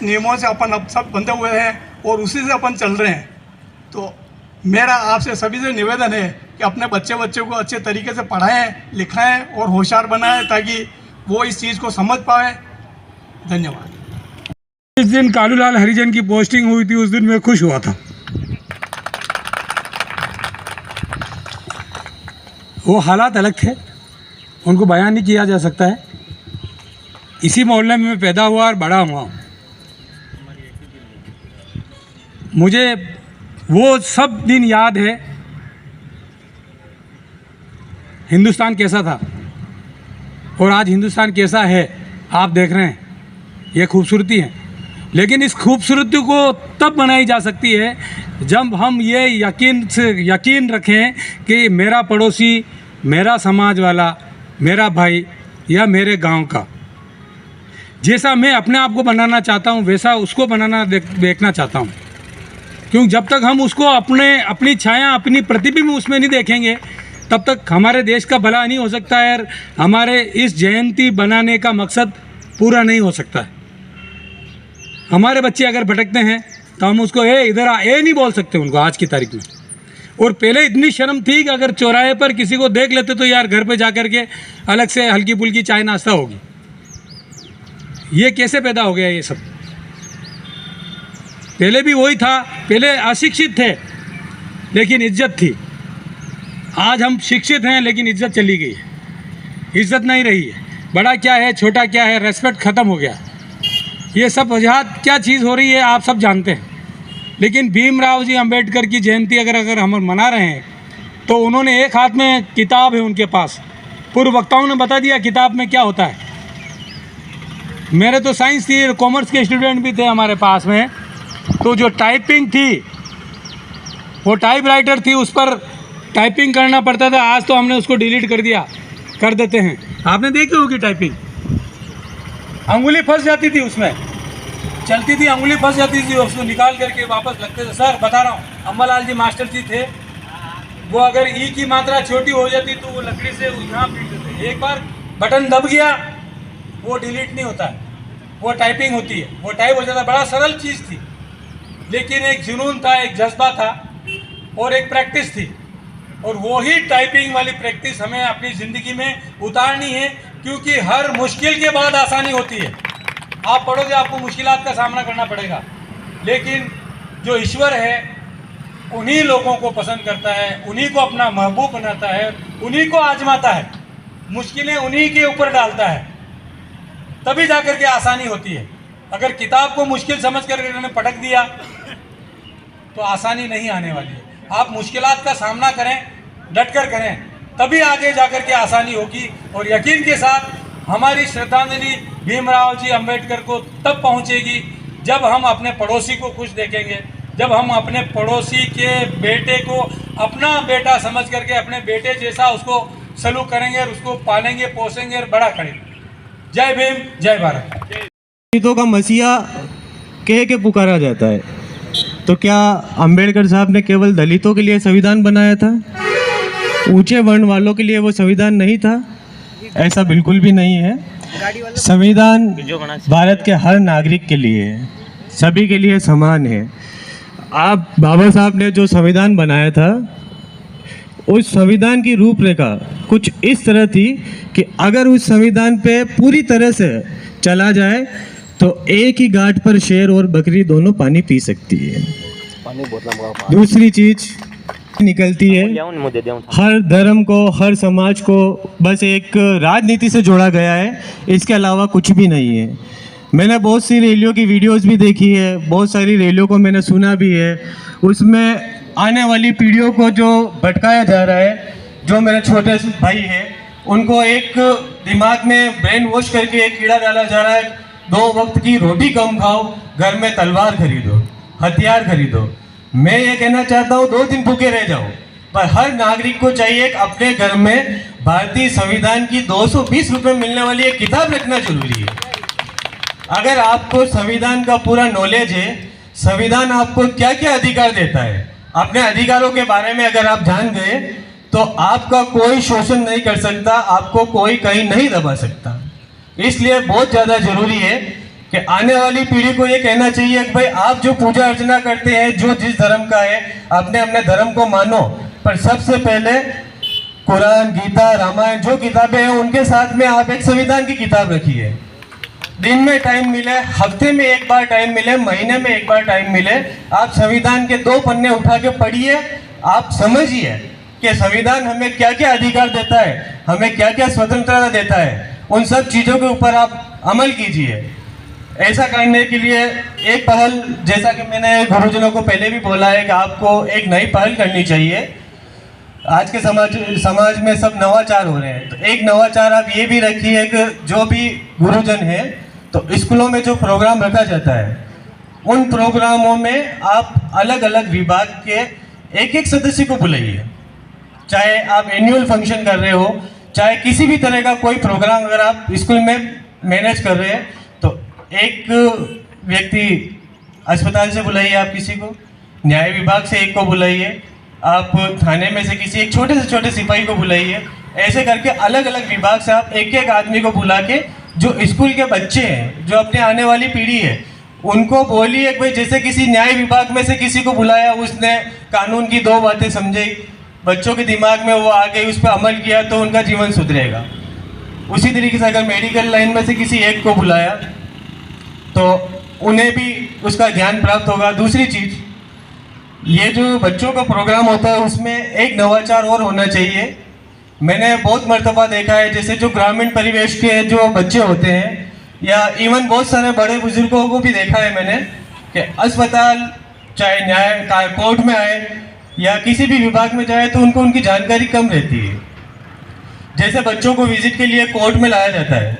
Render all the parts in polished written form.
उस नियमों से अपन अब सब बंधे हुए हैं और उसी से अपन चल रहे हैं। तो मेरा आपसे सभी से निवेदन है कि अपने बच्चे को अच्छे तरीके से पढ़ाएं, लिखाएं और होशियार बनाएं ताकि वो इस चीज़ को समझ पाए। धन्यवाद। जिस दिन कालूलाल हरिजन की पोस्टिंग हुई थी उस दिन मैं खुश हुआ था। वो हालात अलग थे, उनको बयान नहीं किया जा सकता है। इसी मोहल्ले में मैं पैदा हुआ और बड़ा हुआ। मुझे वो सब दिन याद है, हिंदुस्तान कैसा था और आज हिंदुस्तान कैसा है आप देख रहे हैं। ये खूबसूरती है, लेकिन इस खूबसूरती को तब बनाई जा सकती है जब हम ये यकीन रखें कि मेरा पड़ोसी, मेरा समाज वाला, मेरा भाई या मेरे गांव का जैसा मैं अपने आप को बनाना चाहता हूं वैसा उसको बनाना देखना चाहता हूं। क्यों जब तक हम उसको अपनी छाया, अपनी प्रतिबिंब उसमें नहीं देखेंगे तब तक हमारे देश का भला नहीं हो सकता है और हमारे इस जयंती बनाने का मकसद पूरा नहीं हो सकता है। हमारे बच्चे अगर भटकते हैं तो हम उसको इधर आ नहीं बोल सकते उनको आज की तारीख में। और पहले इतनी शर्म थी कि अगर चौराहे पर किसी को देख लेते तो यार घर पे जा कर के अलग से हल्की फुल्की चाय नाश्ता होगी। ये कैसे पैदा हो गया ये सब? पहले भी वही था, पहले अशिक्षित थे लेकिन इज्जत थी। आज हम शिक्षित हैं लेकिन इज्जत चली गई है, इज्जत नहीं रही है। बड़ा क्या है, छोटा क्या है, रेस्पेक्ट ख़त्म हो गया। ये सब वजह क्या चीज़ हो रही है आप सब जानते हैं। लेकिन भीमराव जी अंबेडकर की जयंती अगर हम मना रहे हैं तो उन्होंने एक हाथ में किताब है उनके पास, पूर्व वक्ताओं ने बता दिया किताब में क्या होता है। मेरे तो साइंस थी, कॉमर्स के स्टूडेंट भी थे हमारे पास में, तो जो टाइपिंग थी वो टाइपराइटर थी, उस पर टाइपिंग करना पड़ता था। आज तो हमने उसको डिलीट कर देते हैं। आपने देखी होगी टाइपिंग, अंगुली फंस जाती थी, उसमें चलती थी, अंगुली फंस जाती थी, उसको निकाल करके वापस लगते थे। सर बता रहा हूँ, अम्बालाल जी मास्टर जी थे, वो अगर ई की मात्रा छोटी हो जाती तो वो लकड़ी से यहाँ पीटते थे। एक बार बटन दब गया वो डिलीट नहीं होता है, वो टाइपिंग होती है, वो टाइप हो जाता। बड़ा सरल चीज़ थी लेकिन एक जुनून था, एक जज्बा था और एक प्रैक्टिस थी। और वही टाइपिंग वाली प्रैक्टिस हमें अपनी ज़िंदगी में उतारनी है, क्योंकि हर मुश्किल के बाद आसानी होती है। आप पढ़ोगे आपको मुश्किलात का सामना करना पड़ेगा, लेकिन जो ईश्वर है उन्हीं लोगों को पसंद करता है, उन्हीं को अपना महबूब बनाता है, उन्हीं को आजमाता है, मुश्किलें उन्हीं के ऊपर डालता है, तभी जाकर के आसानी होती है। अगर किताब को मुश्किल समझ कर इन्होंने पटक दिया तो आसानी नहीं आने वाली है। आप मुश्किलात का सामना करें, डट कर करें, तभी आगे जाकर के आसानी होगी। और यकीन के साथ हमारी श्रद्धांजलि भीमराव जी अंबेडकर को तब पहुंचेगी जब हम अपने पड़ोसी को खुश देखेंगे, जब हम अपने पड़ोसी के बेटे को अपना बेटा समझ करके अपने बेटे जैसा उसको सलूक करेंगे और उसको पालेंगे, पोसेंगे और बड़ा करेंगे। जय भीम, जय भारत। दलितों का मसीहा कह के पुकारा जाता है, तो क्या अंबेडकर साहब ने केवल दलितों के लिए संविधान बनाया था? ऊंचे वर्ण वालों के लिए वो संविधान नहीं था? ऐसा बिल्कुल भी नहीं है। संविधान भारत के हर नागरिक के लिए है, सभी के लिए समान है। आप बाबा साहब ने जो संविधान बनाया था, उस संविधान की रूपरेखा कुछ इस तरह थी कि अगर उस संविधान पे पूरी तरह से चला जाए तो एक ही घाट पर शेर और बकरी दोनों पानी पी सकती है। दूसरी चीज निकलती है, हर धर्म को, हर समाज को बस एक राजनीति से जोड़ा गया है, इसके अलावा कुछ भी नहीं है। मैंने बहुत सी रैलियों की वीडियोस भी देखी है, बहुत सारी रैलियों को मैंने सुना भी है। उसमें आने वाली पीढ़ियों को जो भटकाया जा रहा है, जो मेरे छोटे भाई हैं उनको एक दिमाग में ब्रेन वॉश करके एक कीड़ा डाला जा रहा है, 2 वक्त की रोटी कम खाओ, घर में तलवार खरीदो, हथियार खरीदो। मैं ये कहना चाहता हूँ 2 दिन भूखे रह जाओ, पर हर नागरिक को चाहिए कि अपने घर में भारतीय संविधान की 220 रुपये मिलने वाली एक किताब रखना जरूरी है। अगर आपको संविधान का पूरा नॉलेज है, संविधान आपको क्या क्या अधिकार देता है, अपने अधिकारों के बारे में अगर आप जान गए तो आपका कोई शोषण नहीं कर सकता, आपको कोई कहीं नहीं दबा सकता। इसलिए बहुत ज़्यादा ज़रूरी है कि आने वाली पीढ़ी को ये कहना चाहिए कि भाई आप जो पूजा अर्चना करते हैं, जो जिस धर्म का है, अपने अपने धर्म को मानो, पर सबसे पहले कुरान, गीता, रामायण जो किताबें हैं उनके साथ में आप एक संविधान की किताब रखिए। दिन में टाइम मिले, हफ्ते में एक बार टाइम मिले, महीने में एक बार टाइम मिले, आप संविधान के 2 पन्ने उठा के पढ़िए। आप समझिए कि संविधान हमें क्या क्या अधिकार देता है, हमें क्या क्या स्वतंत्रता देता है, उन सब चीज़ों के ऊपर आप अमल कीजिए। ऐसा करने के लिए एक पहल, जैसा कि मैंने गुरुजनों को पहले भी बोला है कि आपको एक नई पहल करनी चाहिए। आज के समाज में सब नवाचार हो रहे हैं, तो एक नवाचार आप ये भी रखिए कि जो भी गुरुजन है, तो स्कूलों में जो प्रोग्राम रखा जाता है, उन प्रोग्रामों में आप अलग अलग विभाग के एक एक सदस्य को बुलाइए। चाहे आप एनुअल फंक्शन कर रहे हो, चाहे किसी भी तरह का कोई प्रोग्राम अगर आप स्कूल में मैनेज कर रहे हैं, तो एक व्यक्ति अस्पताल से बुलाइए, आप किसी को न्याय विभाग से एक को बुलाइए, आप थाने में से किसी एक छोटे से छोटे सिपाही को बुलाइए। ऐसे करके अलग अलग विभाग से आप एक एक आदमी को बुला के जो स्कूल के बच्चे हैं, जो अपने आने वाली पीढ़ी है, उनको बोलिए भाई जैसे किसी न्याय विभाग में से किसी को बुलाया, उसने कानून की 2 बातें समझाई, बच्चों के दिमाग में वो आ गई, उस पर अमल किया तो उनका जीवन सुधरेगा। उसी तरीके से अगर मेडिकल लाइन में से किसी एक को बुलाया तो उन्हें भी उसका ज्ञान प्राप्त होगा। दूसरी चीज़, ये जो बच्चों का प्रोग्राम होता है उसमें एक नवाचार और होना चाहिए। मैंने बहुत मर्तबा देखा है, जैसे जो ग्रामीण परिवेश के जो बच्चे होते हैं, या इवन बहुत सारे बड़े बुजुर्गों को भी देखा है मैंने कि अस्पताल चाहे न्याय कोर्ट में आए या किसी भी विभाग में जाए तो उनको उनकी जानकारी कम रहती है। जैसे बच्चों को विजिट के लिए कोर्ट में लाया जाता है,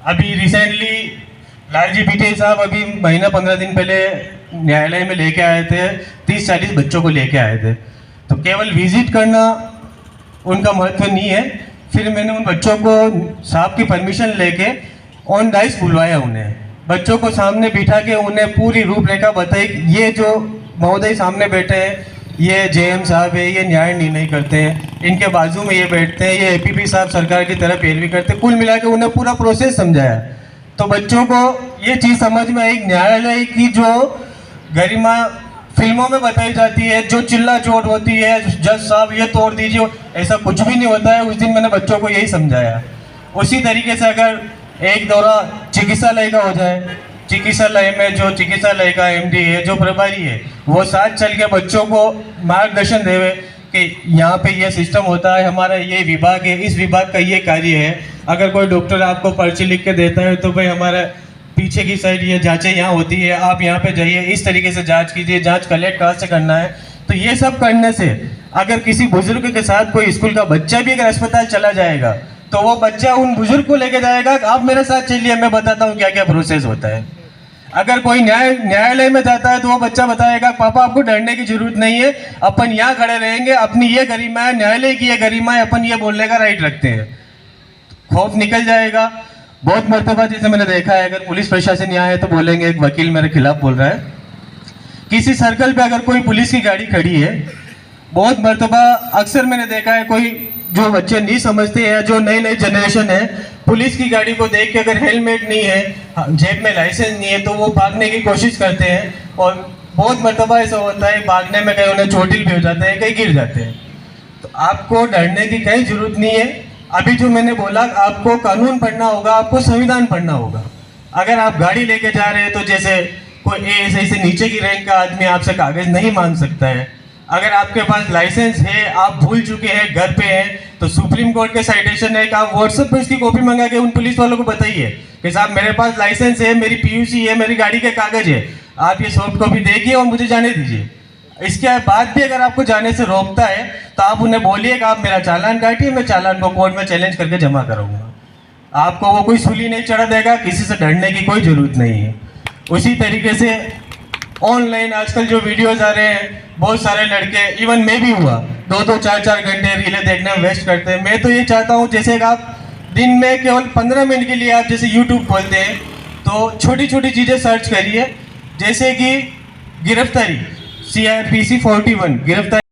अभी रिसेंटली लालजी पीटे साहब अभी महीना 15 दिन पहले न्यायालय में लेके आए थे, 30-40 बच्चों को लेके आए थे। तो केवल विजिट करना उनका महत्व नहीं है। फिर मैंने उन बच्चों को साहब की परमिशन लेके ऑन डाइस बुलवाया, उन्हें बच्चों को सामने बिठा के उन्हें पूरी रूपरेखा बताई। ये जो महोदय सामने बैठे हैं, ये जेएम साहब है, ये न्याय निर्णय करते हैं, इनके बाजू में ये बैठते हैं, ये एपीपी साहब सरकार की तरफ पैरवी करते हैं। कुल मिला के उन्हें पूरा प्रोसेस समझाया, तो बच्चों को ये चीज़ समझ में आई। न्यायालय की जो गरिमा फिल्मों में बताई जाती है, जो चिल्ला चोट होती है, जज साहब ये तोड़ दीजिए, ऐसा कुछ भी नहीं होता है। उस दिन मैंने बच्चों को यही समझाया। उसी तरीके से अगर एक दौरा चिकित्सालय का हो जाए, चिकित्सालय में जो चिकित्सालय का एमडी है, जो प्रभारी है, वो साथ चल के बच्चों को मार्गदर्शन देवे कि यहाँ पे ये सिस्टम होता है, हमारा ये विभाग है, इस विभाग का ये कार्य है। अगर कोई डॉक्टर आपको पर्ची लिख के देता है तो भाई हमारा पीछे की साइड ये जांचें यहाँ होती है, आप यहाँ पे जाइए, इस तरीके से जांच कीजिए, जांच कलेक्ट कहाँ से करना है। तो ये सब करने से अगर किसी बुजुर्ग के साथ कोई स्कूल का बच्चा भी अगर अस्पताल चला जाएगा तो वो बच्चा उन बुजुर्ग को लेके जाएगा, आप मेरे साथ चलिए, मैं बताता हूँ क्या क्या प्रोसेस होता है। अगर कोई न्यायालय में जाता है तो वो बच्चा बताएगा पापा आपको डरने की जरूरत नहीं है, अपन यहाँ खड़े रहेंगे, अपनी ये गरिमा है, न्यायालय की ये गरिमा है, अपन ये बोलने का राइट रखते हैं। खौफ निकल जाएगा। बहुत मर्तबा जैसे मैंने देखा है, अगर पुलिस प्रशासन यहाँ है तो बोलेंगे एक वकील मेरे खिलाफ बोल रहा है। किसी सर्कल पे अगर कोई पुलिस की गाड़ी खड़ी है, बहुत मर्तबा अक्सर मैंने देखा है, कोई जो बच्चे नहीं समझते हैं, जो नई नई जनरेशन है, पुलिस की गाड़ी को देख के अगर हेलमेट नहीं है, जेब में लाइसेंस नहीं है, तो वो भागने की कोशिश करते हैं। और बहुत मर्तबा ऐसा होता है, भागने में कहीं उन्हें चोटिल भी हो जाते हैं, कहीं गिर जाते हैं। तो आपको डरने की कहीं जरूरत नहीं है। अभी जो मैंने बोला, आपको कानून पढ़ना होगा, आपको संविधान पढ़ना होगा। अगर आप गाड़ी लेके जा रहे हैं तो जैसे कोई एएसआई से नीचे की रैंक का आदमी आपसे कागज नहीं मांग सकता है। अगर आपके पास लाइसेंस है, आप भूल चुके हैं, घर पे हैं, तो सुप्रीम कोर्ट के साइटेशन है कि आप व्हाट्सएप पे इसकी कॉपी मंगा के उन पुलिस वालों को बताइए कि साहब मेरे पास लाइसेंस है, मेरी पीयूसी है, मेरी गाड़ी के कागज है, आप ये सॉफ्ट कॉपी देखिए और मुझे जाने दीजिए। इसके बाद भी अगर आपको जाने से रोकता है तो आप उन्हें बोलिए कि आप मेरा चालान काटिए, मैं चालान को कोर्ट में चैलेंज करके जमा करूँगा। आपको वो कोई सूली नहीं चढ़ा देगा, किसी से डरने की कोई ज़रूरत नहीं है। उसी तरीके से ऑनलाइन आजकल जो वीडियोज़ आ रहे हैं, बहुत सारे लड़के, इवन मैं भी हुआ, 2-2, 4-4 घंटे रीलें देखने में वेस्ट करते हैं। मैं तो ये चाहता हूँ जैसे कि आप दिन में केवल 15 मिनट के लिए आप जैसे यूट्यूब खोलते हैं तो छोटी छोटी चीज़ें सर्च करिए, जैसे कि गिरफ्तारी, CRPC 41 गिरफ्तारी।